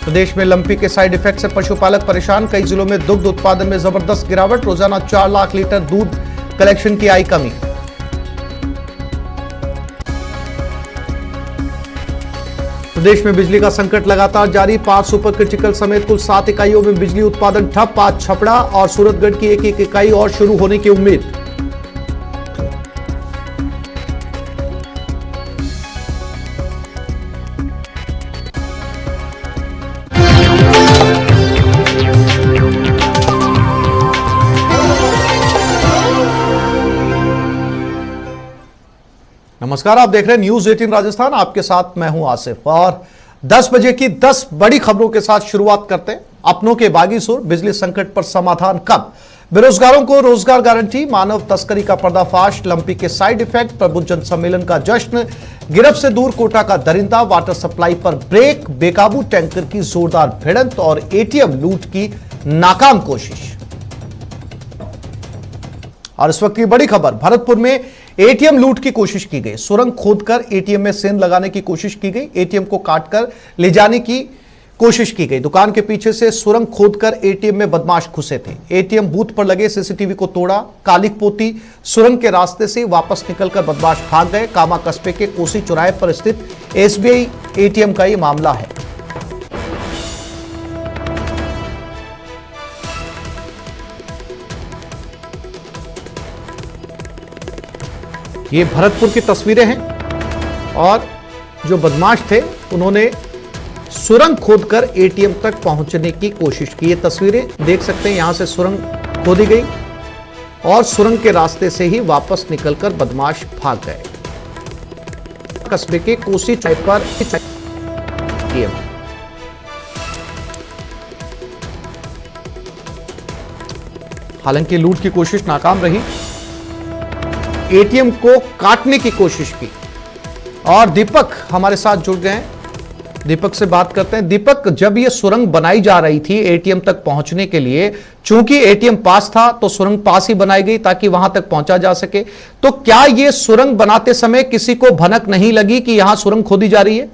प्रदेश में लंपी के side effect से पशुपालक परेशान। कई जिलों में दुग्ध उत्पादन में जबरदस्त गिरावट। रोजाना 4 लाख लीटर दूध कलेक्शन की आई कमी। प्रदेश में बिजली का संकट लगातार जारी। 5 सुपर क्रिटिकल समेत कुल 7 इकाइयों में बिजली उत्पादन ठप। आज छपड़ा और सूरतगढ़ की एक इकाई और शुरू होने की उम्मीद। नमस्कार, आप देख रहे हैं न्यूज 18 राजस्थान। आपके साथ मैं हूं आसिफ और 10 बजे की 10 बड़ी खबरों के साथ शुरुआत करते हैं। अपनों के बागी सुर, बिजली संकट पर समाधान कब, बेरोजगारों को रोजगार गारंटी, मानव तस्करी का पर्दाफाश, लंपी के साइड इफेक्ट, प्रबुद्ध जन सम्मेलन का जश्न, गिरफ्त से दूर कोटा का दरिंदा, वाटर सप्लाई पर ब्रेक, बेकाबू टैंकर की जोरदार भिड़ंत और एटीएम लूट की नाकाम कोशिश। और इस वक्त की बड़ी खबर, भरतपुर में एटीएम लूट की कोशिश की गई। सुरंग खोदकर एटीएम में सेंध लगाने की कोशिश की गई। एटीएम को काटकर ले जाने की कोशिश की गई। दुकान के पीछे से सुरंग खोदकर एटीएम में बदमाश घुसे थे। एटीएम बूथ पर लगे सीसीटीवी को तोड़ा। कालिक पोती सुरंग के रास्ते से वापस निकलकर बदमाश भाग गए। कामा कस्बे के कोसी चौराहे पर स्थित एसबीआई एटीएम का यह मामला है। ये भरतपुर की तस्वीरें हैं और जो बदमाश थे उन्होंने सुरंग खोदकर एटीएम तक पहुंचने की कोशिश की। ये तस्वीरें देख सकते हैं, यहां से सुरंग खोदी गई और सुरंग के रास्ते से ही वापस निकलकर बदमाश भाग गए। कस्बे के कोसी चौराहे पर एटीएम, हालांकि लूट की कोशिश नाकाम रही। एटीएम को काटने की कोशिश की। और दीपक हमारे साथ जुड़ गए हैं, दीपक से बात करते हैं। दीपक, जब ये सुरंग बनाई जा रही थी एटीएम तक पहुंचने के लिए, चूंकि एटीएम पास था तो सुरंग पास ही बनाई गई ताकि वहां तक पहुंचा जा सके, तो क्या ये सुरंग बनाते समय किसी को भनक नहीं लगी कि यहां सुरंग खोदी जा रही है?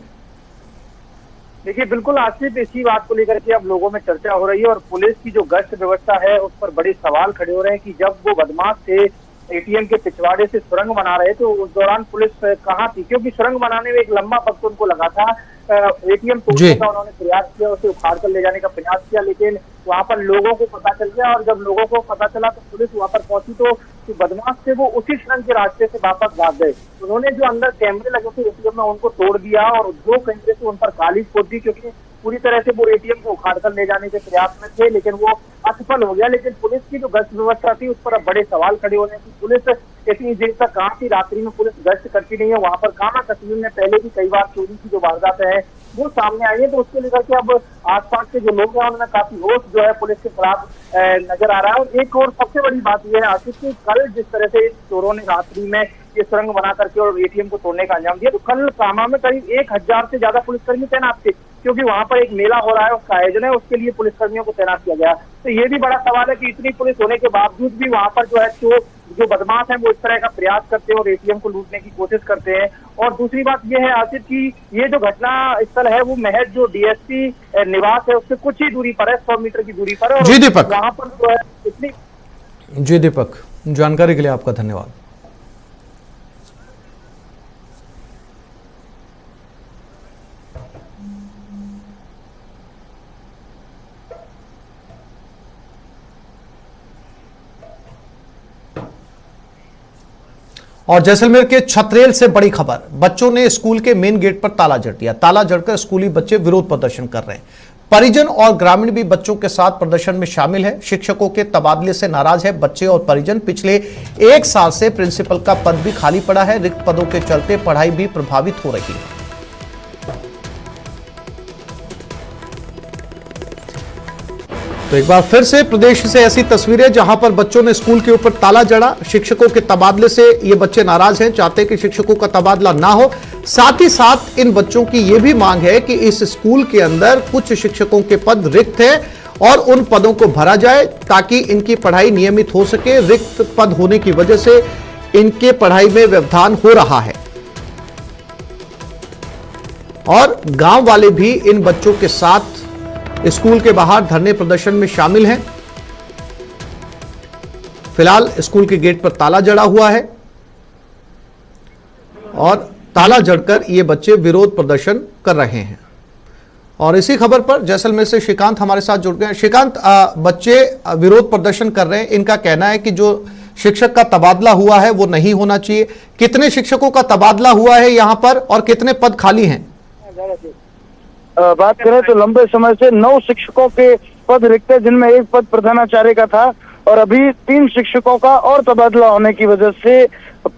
देखिए, बिल्कुल आसिफ, इसी बात को लेकर के अब लोगों में चर्चा हो रही है और पुलिस की जो गश्त व्यवस्था है उस पर बड़े सवाल खड़े हो रहे हैं कि जब वो बदमाश थे एटीएम के पिछवाड़े से सुरंग बना रहे थे उस दौरान पुलिस कहाँ थी, क्योंकि सुरंग बनाने में एक लंबा वक्त उनको लगा था। एटीएम तोड़ने का उन्होंने प्रयास किया, उसे उखाड़ कर ले जाने का प्रयास किया, लेकिन वहां पर लोगों को पता चल गया और जब लोगों को पता चला तो पुलिस वहां पर पहुंची तो बदमाश थे वो उसी सुरंग के रास्ते से वापस भाग गए। उन्होंने जो अंदर कैमरे लगे थे एटीएम में उनको तोड़ दिया और 2 कैमरे से उन पर कालिक पोत दी, क्योंकि पूरी तरह से वो एटीएम को उखाड़ कर ले जाने के प्रयास में थे, लेकिन वो असफल हो गया। लेकिन पुलिस की जो गश्त व्यवस्था थी उस पर अब बड़े सवाल खड़े हो रहे हैं कि पुलिस इतनी देर तक कहाँ थी, रात्रि में पुलिस गश्त करती नहीं है। वहां पर कामा कस्बे में पहले भी कई बार चोरी की जो वारदातें हैं वो सामने आई है, तो उसको लेकर के अब आसपास के जो लोग हैं उनमें काफी रोष जो है पुलिस के खिलाफ नजर आ रहा है। और एक और सबसे बड़ी बात यह है आसिफ कि कल जिस तरह से चोरों ने रात्रि में ये सुरंग बना करके और एटीएम को तोड़ने का अंजाम दिया, तो कल कामा में करीब 1000 से ज्यादा पुलिसकर्मी तैनात थे, क्योंकि वहां पर एक मेला हो रहा है, उसका आयोजन है, उसके लिए पुलिसकर्मियों को तैनात किया गया। तो ये भी बड़ा सवाल है कि इतनी पुलिस होने के बावजूद भी वहां पर जो है जो बदमाश है वो इस तरह का प्रयास करते हैं और एटीएम को लूटने की कोशिश करते हैं। और दूसरी बात यह है आसिफ कि ये जो घटना स्थल है वो महज जो डीएसपी निवास है उससे कुछ ही दूरी पर है, 100 मीटर की दूरी पर है। जी दीपक, वहां पर जो है इतनी। जी दीपक, जानकारी के लिए आपका धन्यवाद। और जैसलमेर के छतरेल से बड़ी खबर, बच्चों ने स्कूल के मेन गेट पर ताला जड़ दिया। ताला जड़कर स्कूली बच्चे विरोध प्रदर्शन कर रहे हैं। परिजन और ग्रामीण भी बच्चों के साथ प्रदर्शन में शामिल है। शिक्षकों के तबादले से नाराज है बच्चे और परिजन। पिछले 1 साल से प्रिंसिपल का पद भी खाली पड़ा है। रिक्त पदों के चलते पढ़ाई भी प्रभावित हो रही है। तो एक बार फिर से प्रदेश से ऐसी तस्वीरें जहां पर बच्चों ने स्कूल के ऊपर ताला जड़ा। शिक्षकों के तबादले से ये बच्चे नाराज हैं, चाहते हैं कि शिक्षकों का तबादला ना हो। साथ ही साथ इन बच्चों की यह भी मांग है कि इस स्कूल के अंदर कुछ शिक्षकों के पद रिक्त हैं और उन पदों को भरा जाए ताकि इनकी पढ़ाई नियमित हो सके। रिक्त पद होने की वजह से इनके पढ़ाई में व्यवधान हो रहा है और गांव वाले भी इन बच्चों के साथ स्कूल के बाहर धरने प्रदर्शन में शामिल हैं। फिलहाल स्कूल के गेट पर ताला जड़ा हुआ है और ताला जड़कर ये बच्चे विरोध प्रदर्शन कर रहे हैं। और इसी खबर पर जैसलमेर से श्रीकांत हमारे साथ जुड़ गए हैं। श्रीकांत, बच्चे विरोध प्रदर्शन कर रहे हैं, इनका कहना है कि जो शिक्षक का तबादला हुआ है वो नहीं होना चाहिए। कितने शिक्षकों का तबादला हुआ है यहाँ पर और कितने पद खाली हैं? बात करें तो लंबे समय से 9 शिक्षकों के पद रिक्त है, जिनमें एक पद प्रधानाचार्य का था और अभी 3 शिक्षकों का और तबादला होने की वजह से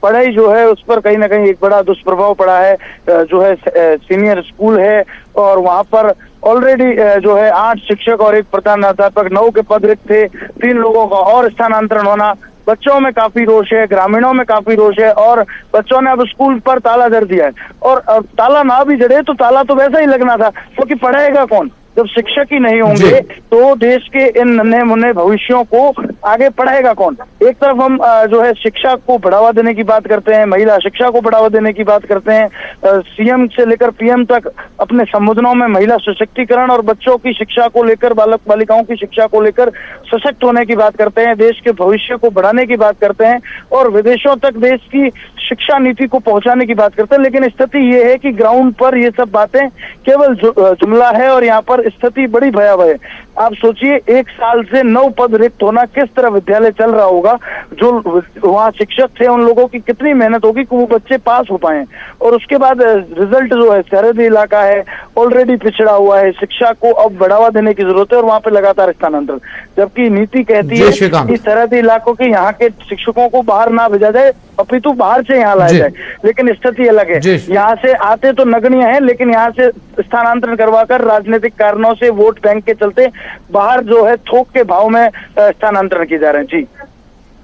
पढ़ाई जो है उस पर कहीं ना कहीं एक बड़ा दुष्प्रभाव पड़ा है। जो है सीनियर स्कूल है और वहां पर ऑलरेडी जो है 8 शिक्षक और एक प्रधानाध्यापक, 9 के पद रिक्त थे। 3 लोगों का और स्थानांतरण होना, बच्चों में काफी रोष है, ग्रामीणों में काफी रोष है और बच्चों ने अब स्कूल पर ताला जड़ दिया है। और ताला ना भी जड़े तो ताला तो वैसा ही लगना था, क्योंकि पढ़ाएगा कौन जब शिक्षक ही नहीं होंगे, तो देश के इन नन्हे मुन्ने भविष्यों को आगे पढ़ाएगा कौन। एक तरफ हम जो है शिक्षा को बढ़ावा देने की बात करते हैं, महिला शिक्षा को बढ़ावा देने की बात करते हैं, सीएम से लेकर पीएम तक अपने संबोधनों में महिला सशक्तिकरण और बच्चों की शिक्षा को लेकर, बालक बालिकाओं की शिक्षा को लेकर सशक्त होने की बात करते हैं, देश के भविष्य को बढ़ाने की बात करते हैं और विदेशों तक देश की शिक्षा नीति को पहुंचाने की बात करते हैं। लेकिन स्थिति ये है कि ग्राउंड पर ये सब बातें केवल जुमला है और यहाँ पर स्थिति बड़ी भयावह है। आप सोचिए, 1 साल से 9 पद रिक्त होना, किस तरह विद्यालय चल रहा होगा। जो वहाँ शिक्षक थे उन लोगों की कितनी मेहनत होगी कि वो बच्चे पास हो पाए। और उसके बाद रिजल्ट जो है, सरहदी इलाका है, ऑलरेडी पिछड़ा हुआ है, शिक्षा को अब बढ़ावा देने की जरूरत है और वहाँ पे लगातार स्थानांतरण, जबकि नीति कहती है कि सरहदी इलाकों के यहाँ के शिक्षकों को बाहर ना भेजा जाए, अपितु बाहर से यहाँ लाया जाए। लेकिन स्थिति अलग है, यहाँ से आते तो नगण्य है, लेकिन यहाँ से स्थानांतरण करवाकर राजनीतिक कारणों से, वोट बैंक के चलते बाहर जो है थोक के भाव में स्थानांतरण किए जा रहे हैं।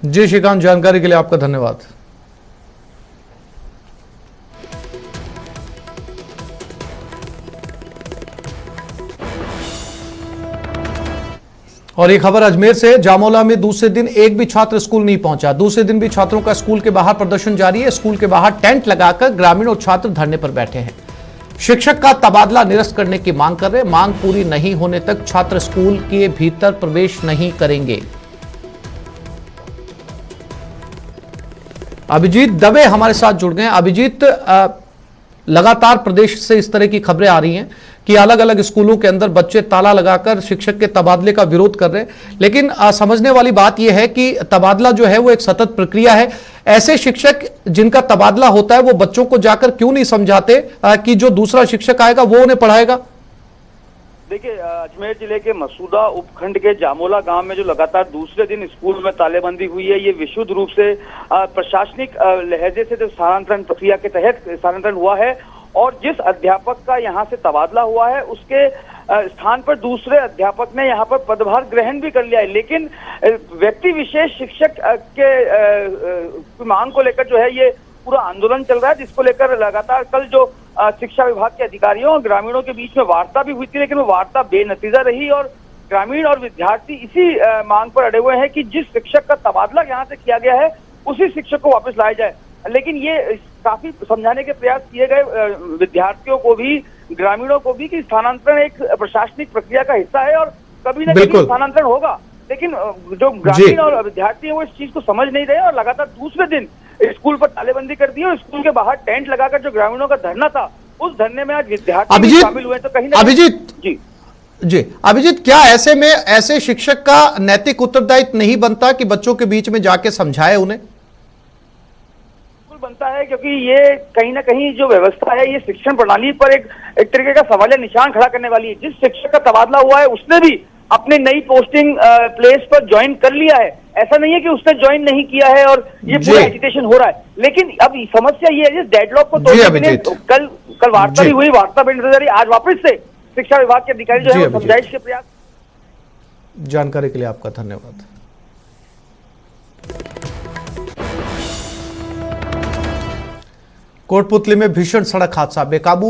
जी श्रीकांत, जानकारी के लिए आपका धन्यवाद। और ये खबर अजमेर से। जामोला में दूसरे दिन एक भी छात्र स्कूल नहीं पहुंचा। दूसरे दिन भी छात्रों का स्कूल के बाहर प्रदर्शन जारी है। स्कूल के बाहर टेंट लगाकर ग्रामीण और छात्र धरने पर बैठे हैं। शिक्षक का तबादला निरस्त करने की मांग कर रहे। मांग पूरी नहीं होने तक छात्र स्कूल के भीतर प्रवेश नहीं करेंगे। अभिजीत दवे हमारे साथ जुड़ गए हैं। अभिजीत, लगातार प्रदेश से इस तरह की खबरें आ रही हैं कि अलग अलग स्कूलों के अंदर बच्चे ताला लगाकर शिक्षक के तबादले का विरोध कर रहे हैं, लेकिन समझने वाली बात यह है कि तबादला जो है वो एक सतत प्रक्रिया है। ऐसे शिक्षक जिनका तबादला होता है वो बच्चों को जाकर क्यों नहीं समझाते कि जो दूसरा शिक्षक आएगा वो उन्हें पढ़ाएगा? देखिए, अजमेर जिले के मसूदा उपखंड के जामोला गांव में जो लगातार दूसरे दिन स्कूल में तालेबंदी हुई है, ये विशुद्ध रूप से प्रशासनिक लहजे से जो स्थानांतरण प्रक्रिया के तहत स्थानांतरण हुआ है और जिस अध्यापक का यहाँ से तबादला हुआ है उसके स्थान पर दूसरे अध्यापक ने यहाँ पर पदभार ग्रहण भी कर लिया है। लेकिन व्यक्ति विशेष शिक्षक के मांग को लेकर जो है ये पूरा आंदोलन चल रहा है, जिसको लेकर लगातार कल जो शिक्षा विभाग के अधिकारियों और ग्रामीणों के बीच में वार्ता भी हुई थी, लेकिन वो वार्ता बेनतीजा रही और ग्रामीण और विद्यार्थी इसी मांग पर अड़े हुए हैं कि जिस शिक्षक का तबादला यहाँ से किया गया है उसी शिक्षक को वापस लाया जाए। लेकिन ये काफी समझाने के प्रयास किए गए विद्यार्थियों को भी, ग्रामीणों को भी, कि स्थानांतरण एक प्रशासनिक प्रक्रिया का हिस्सा है और कभी न कभी स्थानांतरण होगा। लेकिन जो ग्रामीण और विद्यार्थी है वो इस चीज को समझ नहीं रहे और लगातार दूसरे दिन स्कूल पर तालेबंदी कर दी और स्कूल के बाहर टेंट लगाकर जो ग्रामीणों का धरना था उस धरने में आज विद्यार्थी भी शामिल हुए। तो कहीं ना अभिजीत जी अभिजीत, क्या ऐसे में ऐसे शिक्षक का नैतिक उत्तरदायित्व नहीं बनता कि बच्चों के बीच में जाके समझाए उन्हें? बनता है, क्योंकि ये कहीं ना कहीं जो व्यवस्था है ये शिक्षण प्रणाली पर एक तरीके का सवालिया निशान खड़ा करने वाली है। जिस शिक्षक का तबादला हुआ है उसने भी अपनी नई पोस्टिंग प्लेस पर ज्वाइन कर लिया है, ऐसा नहीं है कि उसने ज्वाइन नहीं किया है और ये पूरा एजुकेशन हो रहा है। लेकिन अब समस्या ये है, डेडलॉक को तोड़ने कल वार्ता भी हुई, वार्ता भी नजर आ रही, आज वापस से शिक्षा विभाग के अधिकारी जो है समझाइश के प्रयास। जानकारी के लिए आपका धन्यवाद। कोटपुतली में भीषण सड़क हादसा। बेकाबू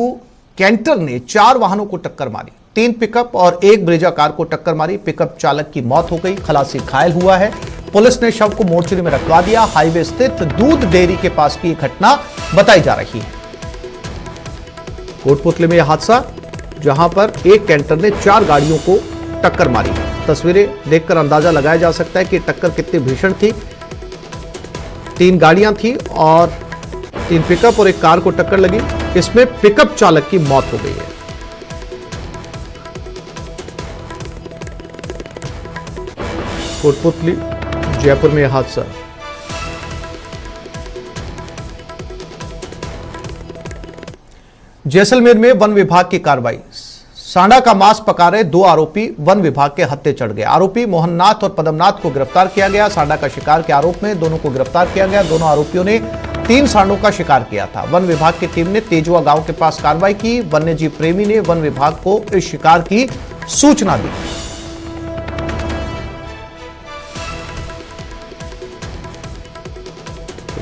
कैंटर ने 4 वाहनों को टक्कर मारी। 3 पिकअप और 1 ब्रेजा कार को टक्कर मारी। पिकअप चालक की मौत हो गई, खलासी घायल हुआ है। पुलिस ने शव को मोर्चरी में रखवा दिया। हाईवे स्थित दूध डेयरी के पास की घटना बताई जा रही है। कोटपुतली में यह हादसा जहां पर एक कैंटर ने 4 गाड़ियों को टक्कर मारी। तस्वीरें देखकर अंदाजा लगाया जा सकता है कि टक्कर कितनी भीषण थी। 3 गाड़ियां थी और 3 पिकअप और एक कार को टक्कर लगी। इसमें पिकअप चालक की मौत हो गई है। कोटपुतली जयपुर में यह हादसा। जैसलमेर में वन विभाग की कार्रवाई। सांडा का मांस पका रहे 2 आरोपी वन विभाग के हत्थे चढ़ गए। आरोपी मोहननाथ और पदमनाथ को गिरफ्तार किया गया। सांडा का शिकार के आरोप में दोनों को गिरफ्तार किया गया। दोनों आरोपियों ने 3 सांडों का शिकार किया था। वन विभाग की टीम ने तेजुआ गांव के पास कार्रवाई की। वन्यजीव प्रेमी ने वन विभाग को इस शिकार की सूचना दी।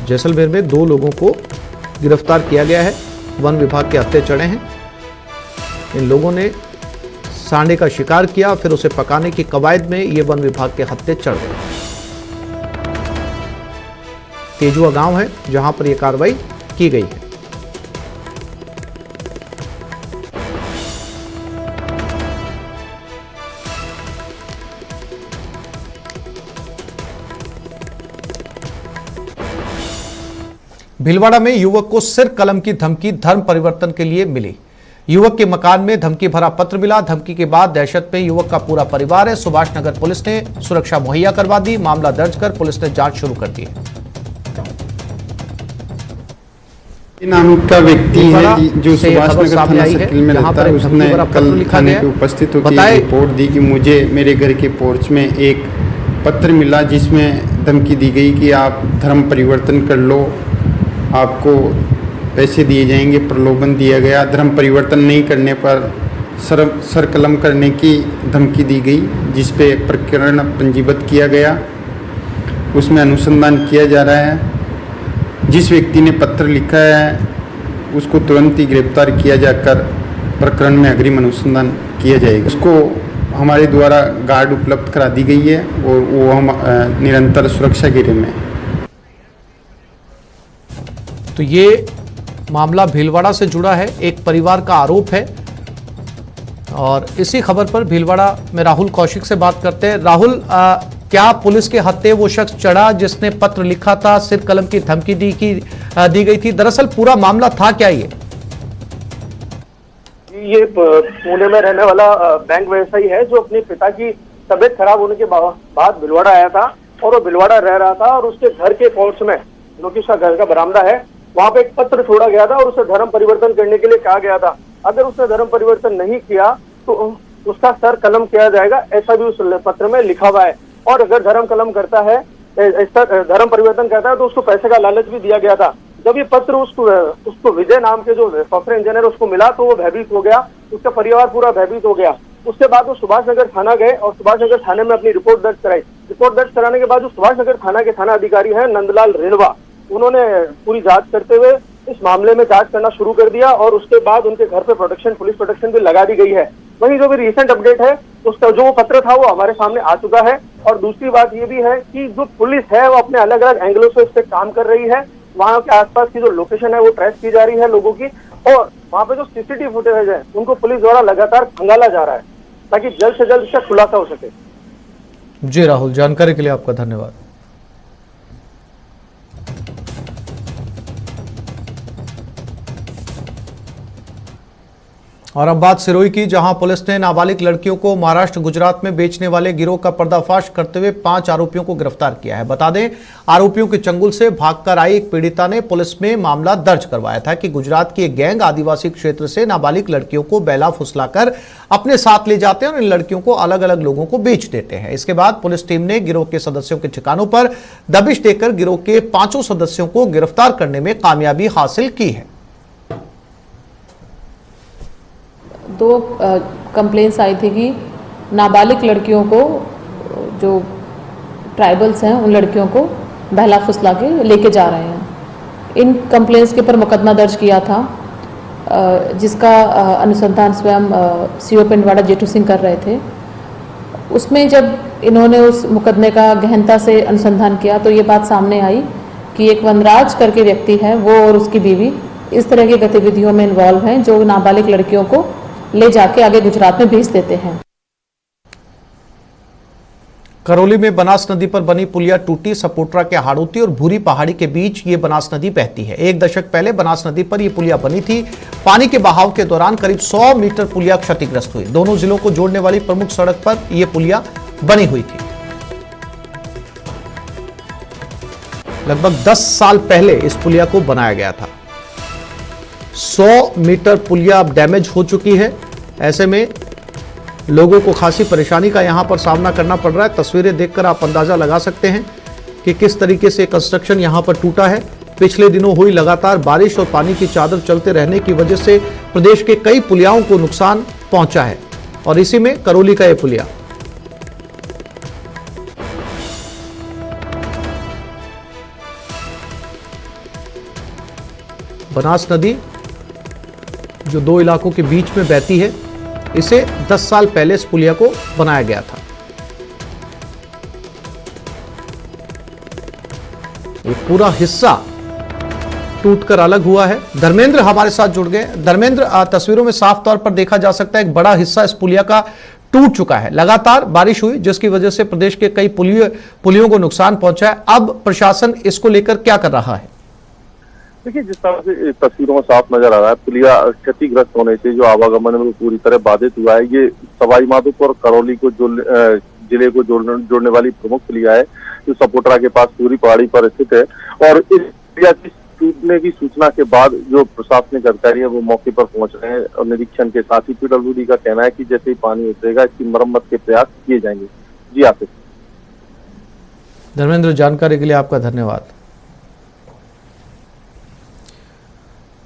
जैसलमेर में 2 लोगों को गिरफ्तार किया गया है। वन विभाग के हत्थे चढ़े हैं। इन लोगों ने सांडे का शिकार किया, फिर उसे पकाने की कवायद में ये वन विभाग के हत्थे चढ़ गए। तेजुआ गांव है जहां पर यह कार्रवाई की गई है। भीलवाड़ा में युवक को सिर कलम की धमकी धर्म परिवर्तन के लिए मिली। युवक के मकान में धमकी भरा पत्र मिला। धमकी के बाद दहशत में युवक का पूरा परिवार है। सुभाष नगर पुलिस ने सुरक्षा मुहैया करवा दी। मामला दर्ज कर पुलिस ने जांच शुरू कर दी है। नाम का व्यक्ति है जो सुभाष नगर थाना सर्किल में रहता है। उसने कल थाने पे उपस्थित होकर रिपोर्ट दी कि मुझे मेरे घर के पोर्च में एक पत्र मिला जिसमें धमकी दी गई कि आप धर्म परिवर्तन कर लो, आपको पैसे दिए जाएंगे, प्रलोभन दिया गया। धर्म परिवर्तन नहीं करने पर सर कलम करने की धमकी दी गई, जिस पे प्रकरण पंजीबद्ध किया गया। उसमें अनुसंधान किया जा रहा है। जिस व्यक्ति ने पत्र लिखा है उसको तुरंत ही गिरफ्तार किया जाकर प्रकरण में अग्रिम अनुसंधान किया जाएगा। उसको हमारे द्वारा गार्ड उपलब्ध करा दी गई है और वो हम निरंतर सुरक्षा घेरे में। तो ये मामला भीलवाड़ा से जुड़ा है। एक परिवार का आरोप है और इसी खबर पर भीलवाड़ा में राहुल कौशिक से बात करते हैं। राहुल, क्या पुलिस के हत्थे वो शख्स चढ़ा जिसने पत्र लिखा था, सिर कलम की धमकी दी गई थी? दरअसल पूरा मामला था क्या? ये पुणे में रहने वाला बैंक व्यवसायी है जो अपने पिता की तबीयत खराब होने के बाद भीलवाड़ा आया था और वो भीलवाड़ा रह रहा था और उसके घर के पोर्च में, जो कि उसका घर का बरामदा है, वहां पे एक पत्र छोड़ा गया था और उसे धर्म परिवर्तन करने के लिए कहा गया था। अगर उसने धर्म परिवर्तन नहीं किया तो उसका सर कलम किया जाएगा, ऐसा भी उस पत्र में लिखा हुआ है। और अगर धर्म कलम करता है, धर्म परिवर्तन करता है तो उसको पैसे का लालच भी दिया गया था। जब ये पत्र उसको विजय नाम के जो सॉफ्टवेयर इंजीनियर उसको मिला तो वो भयभीत हो गया, उसका परिवार पूरा भयभीत हो गया। उसके बाद वो सुभाष नगर थाना गए और सुभाष नगर थाने में अपनी रिपोर्ट दर्ज कराई। रिपोर्ट दर्ज कराने के बाद जो सुभाष नगर थाना के थाना अधिकारी है नंदलाल रेणवा, उन्होंने पूरी जांच करते हुए इस मामले में जांच करना शुरू कर दिया और उसके बाद उनके घर पे पुलिस प्रोटेक्शन भी लगा दी गई है। वहीं जो भी रिसेंट अपडेट है उसका जो पत्र था वो हमारे सामने आ चुका है। और दूसरी बात ये भी है कि जो पुलिस है वो अपने अलग अलग एंगलों से इस पे काम कर रही है। वहाँ के आसपास की जो लोकेशन है वो ट्रेस की जा रही है लोगों की, और वहाँ पे जो सीसीटीवी फुटेज है उनको पुलिस द्वारा लगातार खंगाला जा रहा है ताकि जल्द से जल्द इसका खुलासा हो सके। जी राहुल, जानकारी के लिए आपका धन्यवाद। और अब बात सिरोही की, जहां पुलिस ने नाबालिग लड़कियों को महाराष्ट्र गुजरात में बेचने वाले गिरोह का पर्दाफाश करते हुए 5 आरोपियों को गिरफ्तार किया है। बता दें, आरोपियों के चंगुल से भागकर आई एक पीड़िता ने पुलिस में मामला दर्ज करवाया था कि गुजरात की एक गैंग आदिवासी क्षेत्र से नाबालिग लड़कियों को बेला फुसलाकर अपने साथ ले जाते हैं और इन लड़कियों को अलग अलग लोगों को बेच देते हैं। इसके बाद पुलिस टीम ने गिरोह के सदस्यों के ठिकानों पर दबिश देकर गिरोह के 5 सदस्यों को गिरफ्तार करने में कामयाबी हासिल की है। 2 कंप्लेंट्स आई थी कि नाबालिग लड़कियों को, जो ट्राइबल्स हैं, उन लड़कियों को बहला फुसला के लेके जा रहे हैं। इन कंप्लेंट्स के ऊपर मुकदमा दर्ज किया था, जिसका अनुसंधान स्वयं सीओ पिंडवाड़ा जेठू सिंह कर रहे थे। उसमें जब इन्होंने उस मुकदमे का गहनता से अनुसंधान किया तो ये बात सामने आई कि एक वनराज करके व्यक्ति है, वो और उसकी बीवी इस तरह की गतिविधियों में इन्वॉल्व हैं जो नाबालिग लड़कियों को ले जाके आगे गुजरात में भेज देते हैं। करौली में बनास नदी पर बनी पुलिया टूटी। सपोट्रा के हाड़ौती और भूरी पहाड़ी के बीच ये बनास नदी बहती है। एक दशक पहले बनास नदी पर यह पुलिया बनी थी। पानी के बहाव के दौरान करीब 100 मीटर पुलिया क्षतिग्रस्त हुई। दोनों जिलों को जोड़ने वाली प्रमुख सड़क पर यह पुलिया बनी हुई थी। लगभग 10 साल पहले इस पुलिया को बनाया गया था। 100 मीटर पुलिया अब डैमेज हो चुकी है। ऐसे में लोगों को खासी परेशानी का यहां पर सामना करना पड़ रहा है। तस्वीरें देखकर आप अंदाजा लगा सकते हैं कि किस तरीके से कंस्ट्रक्शन यहां पर टूटा है। पिछले दिनों हुई लगातार बारिश और पानी की चादर चलते रहने की वजह से प्रदेश के कई पुलियाओं को नुकसान पहुंचा है और इसी में करौली का यह पुलिया। बनास नदी जो दो इलाकों के बीच में बहती है, इसे 10 साल पहले इस पुलिया को बनाया गया था। ये पूरा हिस्सा टूटकर अलग हुआ है। धर्मेंद्र हमारे साथ जुड़ गए। धर्मेंद्र, तस्वीरों में साफ तौर पर देखा जा सकता है एक बड़ा हिस्सा इस पुलिया का टूट चुका है। लगातार बारिश हुई जिसकी वजह से प्रदेश के कई पुलियों को नुकसान पहुंचा है। अब प्रशासन इसको लेकर क्या कर रहा है? देखिए, जिस तरह से तस्वीरों में साफ नजर आ रहा है, पुलिया क्षतिग्रस्त होने से जो आवागमन में पूरी तरह बाधित हुआ है। ये सवाई माधोपुर और करौली को जिले को जोड़ने वाली प्रमुख पुलिया है जो सपोट्रा के पास पूरी पहाड़ी पर स्थित है। और इस पुलिया की टूटने की सूचना के बाद जो प्रशासनिक अधिकारी है वो मौके पर पहुंच रहे हैं और निरीक्षण के साथ ही पीडब्ल्यूडी का कहना है कि जैसे ही पानी उतरेगा इसकी मरम्मत के प्रयास किए जाएंगे। जी आसिफ। धर्मेंद्र, जानकारी के लिए आपका धन्यवाद।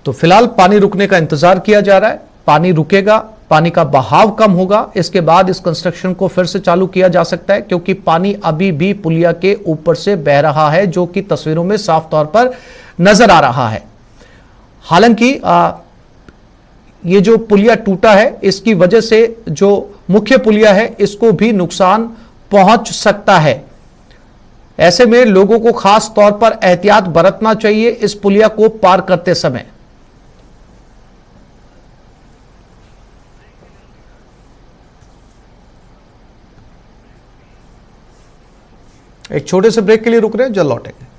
तो फिलहाल पानी रुकने का इंतजार किया जा रहा है। पानी रुकेगा, पानी का बहाव कम होगा, इसके बाद इस कंस्ट्रक्शन को फिर से चालू किया जा सकता है क्योंकि पानी अभी भी पुलिया के ऊपर से बह रहा है जो कि तस्वीरों में साफ तौर पर नजर आ रहा है। हालांकि ये जो पुलिया टूटा है इसकी वजह से जो मुख्य पुलिया है इसको भी नुकसान पहुंच सकता है। ऐसे में लोगों को खास तौर पर एहतियात बरतना चाहिए इस पुलिया को पार करते समय। एक छोटे से ब्रेक के लिए रुक रहे हैं, जल्द लौटेंगे।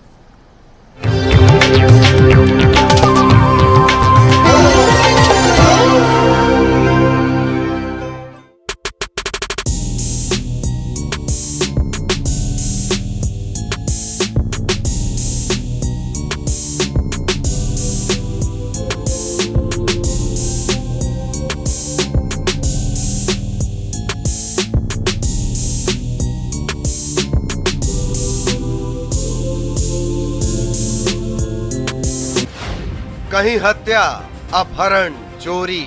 कहीं हत्या, अपहरण, चोरी,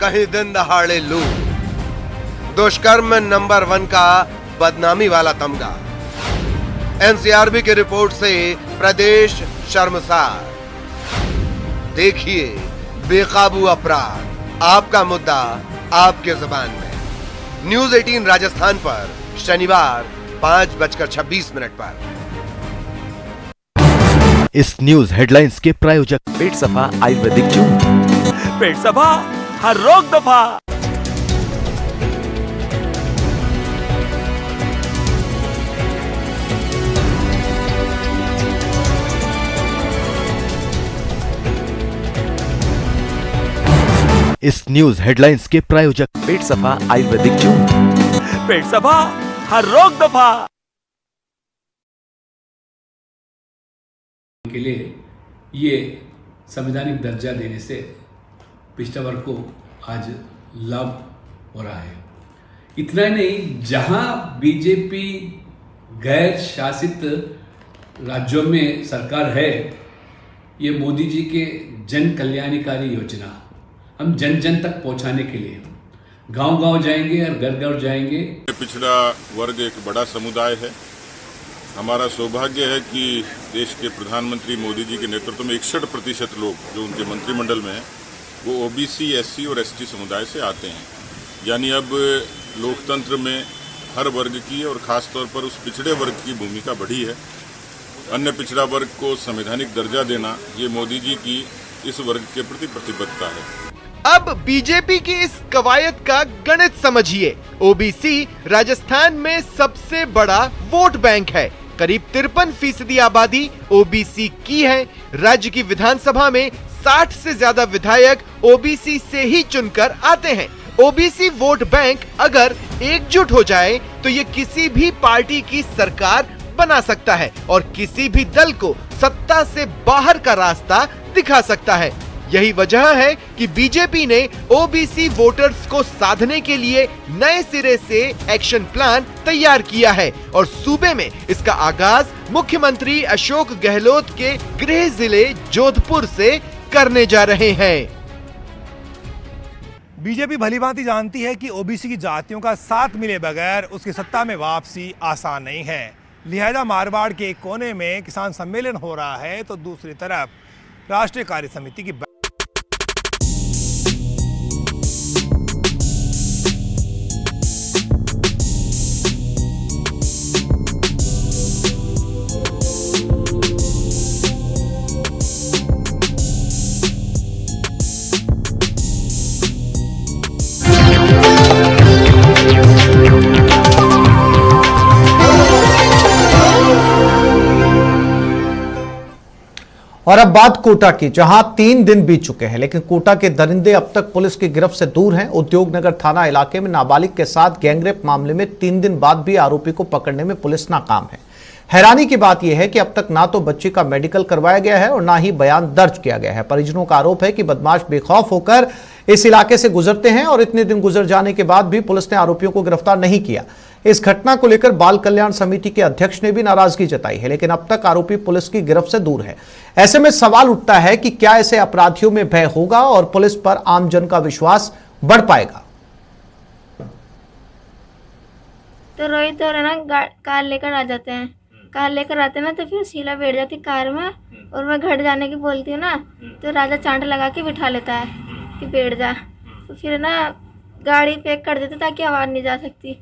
कहीं दिन दहाड़े लूट। दुष्कर्म में नंबर 1 का बदनामी वाला तमगा। एनसीआरबी की रिपोर्ट से प्रदेश शर्मसार। देखिए बेकाबू अपराध, आपका मुद्दा आपके जुबान में। न्यूज 18 राजस्थान पर शनिवार 5:26 पर। इस न्यूज हेडलाइंस के प्रायोजक पेट सफा आयुर्वेदिक चूर्ण। पेट सफा, हर रोग दफा। इस न्यूज हेडलाइंस के प्रायोजक पेट सफा आयुर्वेदिक चूर्ण। पेट सफा, हर रोग दफा। के लिए ये संवैधानिक दर्जा देने से पिछड़ा वर्ग को आज लाभ हो रहा है। इतना ही नहीं, जहां बीजेपी गैर शासित राज्यों में सरकार है, ये मोदी जी के जन कल्याणकारी योजना हम जन जन तक पहुंचाने के लिए गांव-गांव जाएंगे और घर-घर जाएंगे। पिछड़ा वर्ग एक बड़ा समुदाय है। हमारा सौभाग्य है कि देश के प्रधानमंत्री मोदी जी के नेतृत्व में 61% लोग जो उनके मंत्रिमंडल में हैं वो ओबीसी, एससी और एसटी समुदाय से आते हैं। यानी अब लोकतंत्र में हर वर्ग की और ख़ास तौर पर उस पिछड़े वर्ग की भूमिका बढ़ी है। अन्य पिछड़ा वर्ग को संवैधानिक दर्जा देना ये मोदी जी की इस वर्ग के प्रति प्रतिबद्धता है। अब बीजेपी की इस कवायद का गणित समझिए। ओबीसी राजस्थान में सबसे बड़ा वोट बैंक है। करीब 53% आबादी ओबीसी की है। राज्य की विधानसभा में 60 से ज्यादा विधायक ओबीसी से ही चुनकर आते हैं। ओबीसी वोट बैंक अगर एकजुट हो जाए तो ये किसी भी पार्टी की सरकार बना सकता है और किसी भी दल को सत्ता से बाहर का रास्ता दिखा सकता है। यही वजह है कि बीजेपी ने ओबीसी वोटर्स को साधने के लिए नए सिरे से एक्शन प्लान तैयार किया है और सूबे में इसका आगाज मुख्यमंत्री अशोक गहलोत के गृह जिले जोधपुर से करने जा रहे हैं। बीजेपी भलीभांति जानती है कि ओबीसी की जातियों का साथ मिले बगैर उसकी सत्ता में वापसी आसान नहीं है। लिहाजा मारवाड़ के एक कोने में किसान सम्मेलन हो रहा है तो दूसरी तरफ राष्ट्रीय कार्य समिति की और अब बात कोटा की, जहां 3 दिन बीत चुके हैं लेकिन कोटा के दरिंदे अब तक पुलिस की गिरफ्त से दूर हैं। उद्योगनगर थाना इलाके में नाबालिग के साथ गैंगरेप मामले में 3 दिन बाद भी आरोपी को पकड़ने में पुलिस नाकाम है। हैरानी की बात यह है कि अब तक ना तो बच्ची का मेडिकल करवाया गया है और ना ही बयान दर्ज किया गया है। परिजनों का आरोप है कि बदमाश बेखौफ होकर इस इलाके से गुजरते हैं और इतने दिन गुजर जाने के बाद भी पुलिस ने आरोपियों को गिरफ्तार नहीं किया। इस घटना को लेकर बाल कल्याण समिति के अध्यक्ष ने भी नाराजगी जताई है, लेकिन अब तक आरोपी पुलिस की गिरफ्त से दूर है। ऐसे में सवाल उठता है कि क्या ऐसे अपराधियों में भय होगा और पुलिस पर आमजन का विश्वास बढ़ पाएगा। तो रोहित और ना कार लेकर आ जाते हैं, कार लेकर आते ना तो फिर शीला बैठ जाती कार में और मैं घर जाने की बोलती हूँ ना तो राजा चांट लगा के बिठा लेता है कि बैठ जा। तो फिर ना गाड़ी पैक कर देते ताकि आवाज़ नहीं जा सकती।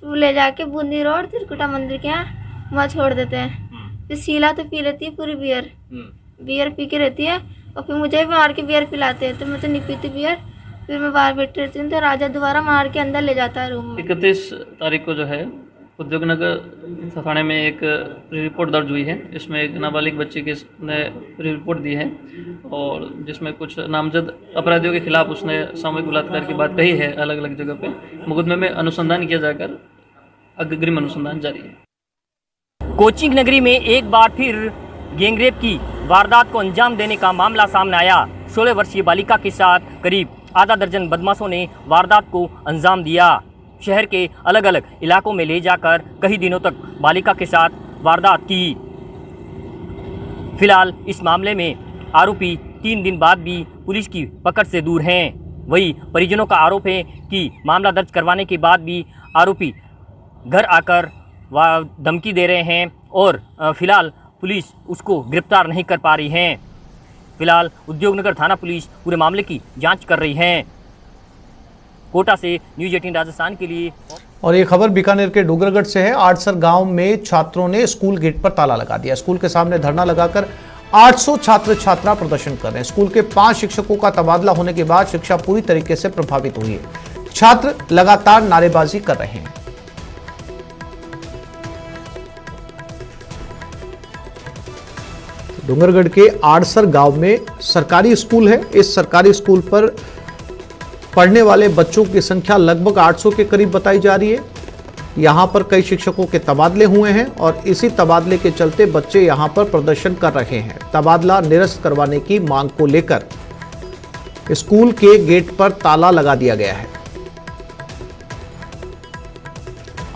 फिर ले जाके बूंदी रोड त्रिकुटा मंदिर के यहाँ वहाँ छोड़ देते हैं। फिर शीला तो पी लेती है पूरी बियर पी के रहती है और फिर मुझे भी मार के बियर पिलाते हैं तो मैं तो नहीं पीती बियर। फिर मैं बाहर बैठी रहती हूँ तो राजा दोबारा मार के अंदर ले जाता है रूम में। 31 तारीख को जो है उद्योगनगर थाने में एक रिपोर्ट दर्ज हुई है। इसमें एक नाबालिग बच्ची की ने रिपोर्ट दी है और जिसमें कुछ नामजद अपराधियों के खिलाफ उसने सामूहिक बलात्कार की बात कही है अलग अलग जगह पे। मुकदमे में अनुसंधान किया जाकर अग्रिम अनुसंधान जारी है। कोचिंग नगरी में एक बार फिर गैंगरेप की वारदात को अंजाम देने का मामला सामने आया। 16 वर्षीय बालिका के साथ करीब आधा दर्जन बदमाशों ने वारदात को अंजाम दिया। शहर के अलग अलग इलाकों में ले जाकर कई दिनों तक बालिका के साथ वारदात की। फिलहाल इस मामले में आरोपी 3 दिन बाद भी पुलिस की पकड़ से दूर हैं। वही परिजनों का आरोप है कि मामला दर्ज करवाने के बाद भी आरोपी घर आकर धमकी दे रहे हैं और फिलहाल पुलिस उसको गिरफ्तार नहीं कर पा रही है। फिलहाल उद्योगनगर थाना पुलिस पूरे मामले की जांच कर रही है। कोटा से न्यूज़ 18 राजस्थान के लिए। और ये खबर बीकानेर के डूंगरगढ़ से है। आड़सर गांव में छात्रों ने स्कूल गेट पर ताला लगा दिया। स्कूल के सामने धरना लगाकर 800 छात्र छात्रा प्रदर्शन कर रहे हैं। स्कूल के 5 शिक्षकों का तबादला होने के बाद शिक्षा पूरी तरीके से प्रभावित हुई है। छात्र लगातार नारेबाजी कर रहे हैं। डूंगरगढ़ के आड़सर गांव में सरकारी स्कूल है। इस सरकारी स्कूल पर पढ़ने वाले बच्चों की संख्या लगभग 800 के करीब बताई जा रही है। यहां पर कई शिक्षकों के तबादले हुए हैं और इसी तबादले के चलते बच्चे यहां पर प्रदर्शन कर रहे हैं। तबादला निरस्त करवाने की मांग को लेकर स्कूल के गेट पर ताला लगा दिया गया है।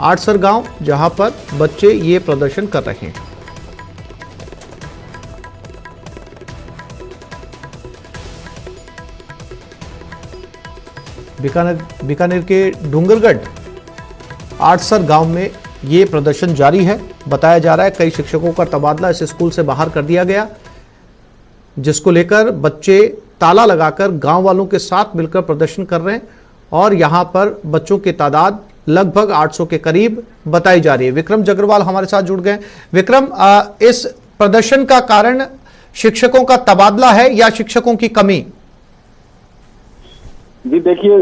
आड़सर गांव जहां पर बच्चे ये प्रदर्शन कर रहे हैं। बीकानेर के डूंगरगढ़ आड़सर गांव में ये प्रदर्शन जारी है। बताया जा रहा है कई शिक्षकों का तबादला इस स्कूल से बाहर कर दिया गया, जिसको लेकर बच्चे ताला लगाकर गांव वालों के साथ मिलकर प्रदर्शन कर रहे हैं और यहां पर बच्चों की तादाद लगभग 800 के करीब बताई जा रही है। विक्रम जगरवाल हमारे साथ जुड़ गए। विक्रम, इस प्रदर्शन का कारण शिक्षकों का तबादला है या शिक्षकों की कमी? जी देखिए,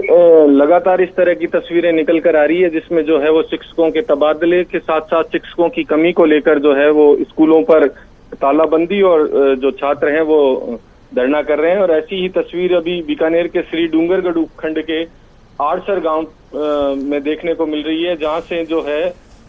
लगातार इस तरह की तस्वीरें निकल कर आ रही है जिसमें जो है वो शिक्षकों के तबादले के साथ साथ शिक्षकों की कमी को लेकर जो है वो स्कूलों पर तालाबंदी और जो छात्र हैं वो धरना कर रहे हैं। और ऐसी ही तस्वीर अभी बीकानेर के श्री डूंगरगढ़ उपखंड के आड़सर गांव में देखने को मिल रही है, जहां से जो है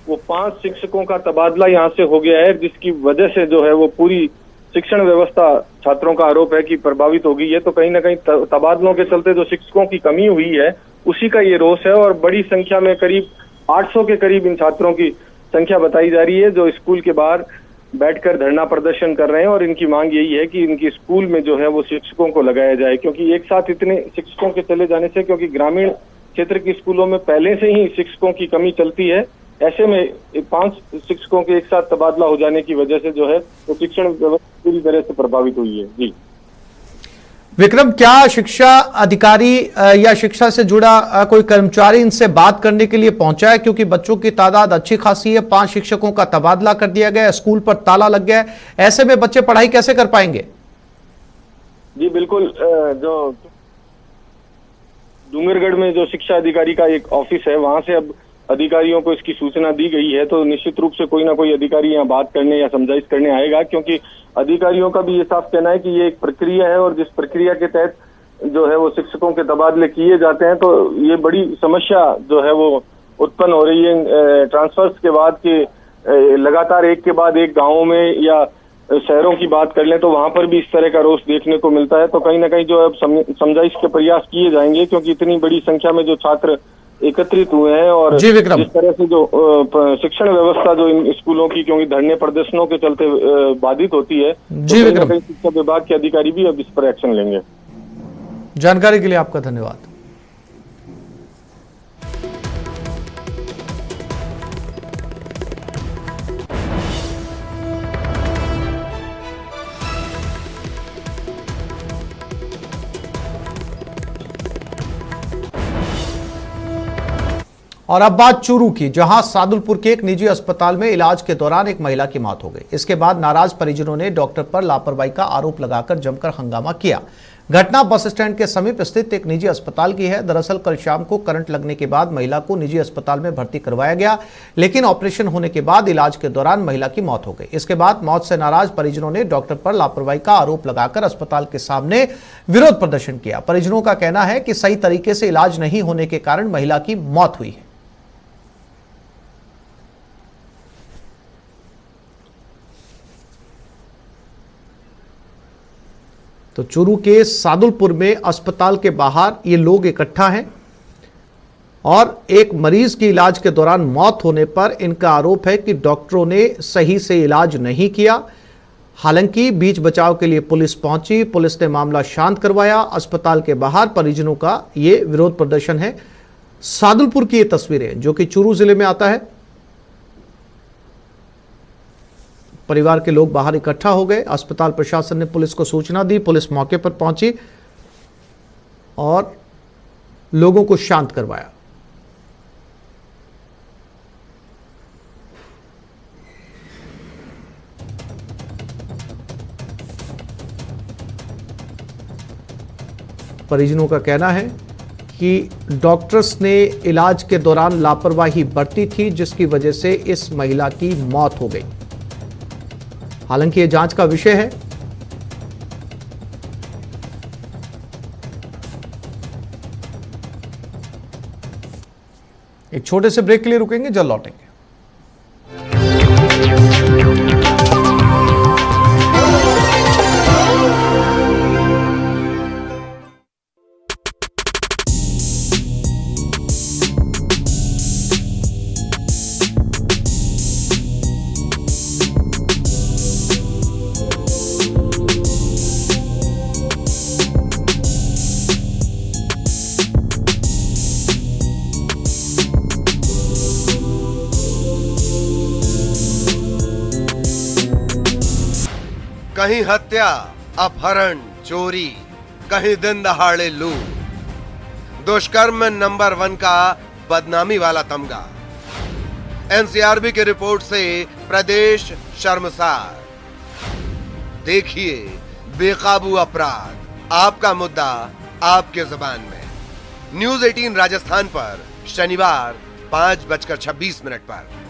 वो 5 शिक्षकों का तबादला यहां से हो गया है, जिसकी वजह से जो है वो पूरी शिक्षण व्यवस्था, छात्रों का आरोप है कि प्रभावित हो गई है। तो कहीं ना कहीं तबादलों के चलते जो शिक्षकों की कमी हुई है उसी का ये रोष है। और बड़ी संख्या में करीब 800 के करीब इन छात्रों की संख्या बताई जा रही है जो स्कूल के बाहर बैठकर धरना प्रदर्शन कर रहे हैं। और इनकी मांग यही है कि इनकी स्कूल में जो है वो शिक्षकों को लगाया जाए, क्योंकि एक साथ इतने शिक्षकों के चले जाने से, क्योंकि ग्रामीण क्षेत्र की स्कूलों में पहले से ही शिक्षकों की कमी चलती है, ऐसे में 5 शिक्षकों के एक साथ तबादला हो जाने की वजह से जो है वो शिक्षण व्यवस्था पूरी तरह से प्रभावित हुई है। जी विक्रम, क्या शिक्षा अधिकारी या शिक्षा से जुड़ा कोई कर्मचारी इनसे बात करने के लिए पहुंचा है? क्योंकि बच्चों की तादाद अच्छी खासी है, 5 शिक्षकों का तबादला कर दिया गया, स्कूल पर ताला लग गया है, ऐसे में बच्चे पढ़ाई कैसे कर पाएंगे? जी बिल्कुल, जो डूंगरगढ़ में जो शिक्षा अधिकारी का एक ऑफिस है वहां से अब अधिकारियों को इसकी सूचना दी गई है, तो निश्चित रूप से कोई ना कोई अधिकारी यहाँ बात करने या समझाइश करने आएगा, क्योंकि अधिकारियों का भी ये साफ कहना है कि ये एक प्रक्रिया है और जिस प्रक्रिया के तहत जो है वो शिक्षकों के तबादले किए जाते हैं, तो ये बड़ी समस्या जो है वो उत्पन्न हो रही है ट्रांसफर्स के बाद के लगातार एक के बाद एक गाँवों में या शहरों की बात कर लें तो वहां पर भी इस तरह का रोष देखने को मिलता है। तो कहीं ना कहीं जो अब समझाइश के प्रयास किए जाएंगे, क्योंकि इतनी बड़ी संख्या में जो छात्र एकत्रित हुए हैं और जिस तरह से जो शिक्षण व्यवस्था जो इन स्कूलों की, क्योंकि धरने प्रदर्शनों के चलते बाधित होती है, जी विक्रम, तो शिक्षा विभाग के अधिकारी भी अब इस पर एक्शन लेंगे। जानकारी के लिए आपका धन्यवाद। और अब बात चूरू की, जहां सादुलपुर के एक निजी अस्पताल में इलाज के दौरान एक महिला की मौत हो गई। इसके बाद नाराज परिजनों ने डॉक्टर पर लापरवाही का आरोप लगाकर जमकर हंगामा किया। घटना बस स्टैंड के समीप स्थित एक निजी अस्पताल की है। दरअसल कल शाम को करंट लगने के बाद महिला को निजी अस्पताल में भर्ती करवाया गया, लेकिन ऑपरेशन होने के बाद इलाज के दौरान महिला की मौत हो गई। इसके बाद मौत से नाराज परिजनों ने डॉक्टर पर लापरवाही का आरोप लगाकर अस्पताल के सामने विरोध प्रदर्शन किया। परिजनों का कहना है कि सही तरीके से इलाज नहीं होने के कारण महिला की मौत हुई है। तो चूरू के सादुलपुर में अस्पताल के बाहर ये लोग इकट्ठा हैं और एक मरीज की इलाज के दौरान मौत होने पर इनका आरोप है कि डॉक्टरों ने सही से इलाज नहीं किया। हालांकि बीच बचाव के लिए पुलिस पहुंची, पुलिस ने मामला शांत करवाया। अस्पताल के बाहर परिजनों का ये विरोध प्रदर्शन है। सादुलपुर की ये तस्वीरें जो कि चूरू जिले में आता है। परिवार के लोग बाहर इकट्ठा हो गए। अस्पताल प्रशासन ने पुलिस को सूचना दी, पुलिस मौके पर पहुंची और लोगों को शांत करवाया। परिजनों का कहना है कि डॉक्टर्स ने इलाज के दौरान लापरवाही बरती थी, जिसकी वजह से इस महिला की मौत हो गई। हालांकि यह जांच का विषय है। एक छोटे से ब्रेक के लिए रुकेंगे, जल्द लौटेंगे। कहीं हत्या, अपहरण, चोरी, कहीं दिन दहाड़े लूट। दुष्कर्म में नंबर 1 का बदनामी वाला तमगा। एनसीआरबी की रिपोर्ट से प्रदेश शर्मसार। देखिए बेकाबू अपराध, आपका मुद्दा आपके जुबान में। न्यूज 18 राजस्थान पर शनिवार 5:26 पर।